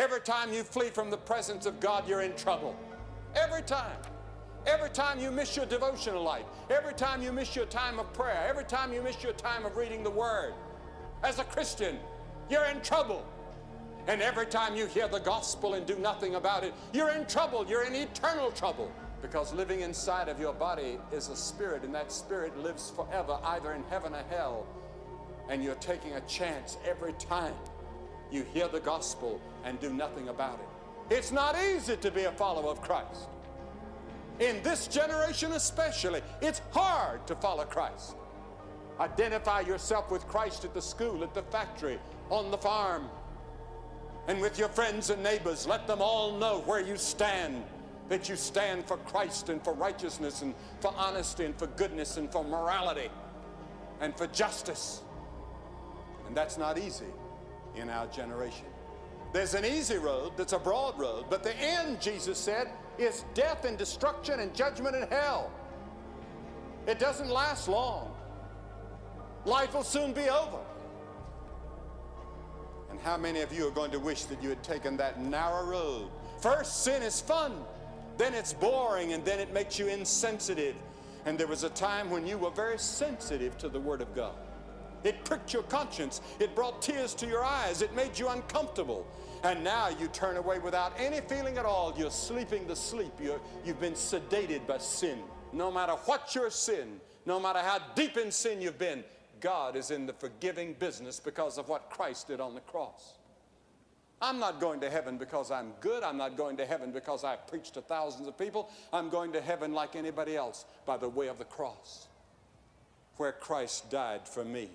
Every time you flee from the presence of God, you're in trouble. Every time. Every time you miss your devotional life, every time you miss your time of prayer, every time you miss your time of reading the Word, as a Christian, you're in trouble. And every time you hear the gospel and do nothing about it, you're in trouble. You're in eternal trouble. Because living inside of your body is a spirit, and that spirit lives forever, either in heaven or hell. And you're taking a chance every time you hear the gospel and do nothing about it. It's not easy to be a follower of Christ. In this generation especially, it's hard to follow Christ. Identify yourself with Christ at the school, at the factory, on the farm, and with your friends and neighbors. Let them all know where you stand, that you stand for Christ and for righteousness and for honesty and for goodness and for morality and for justice. And that's not easy in our generation. There's an easy road that's a broad road, but the end, Jesus said, is death and destruction and judgment and hell. It doesn't last long. Life will soon be over. And how many of you are going to wish that you had taken that narrow road? First, sin is fun, then it's boring, and then it makes you insensitive. And there was a time when you were very sensitive to the Word of God. It pricked your conscience. It brought tears to your eyes. It made you uncomfortable. And now you turn away without any feeling at all. You're sleeping the sleep. You've been sedated by sin. No matter what your sin, no matter how deep in sin you've been, God is in the forgiving business because of what Christ did on the cross. I'm not going to heaven because I'm good. I'm not going to heaven because I've preached to thousands of people. I'm going to heaven like anybody else by the way of the cross, where Christ died for me.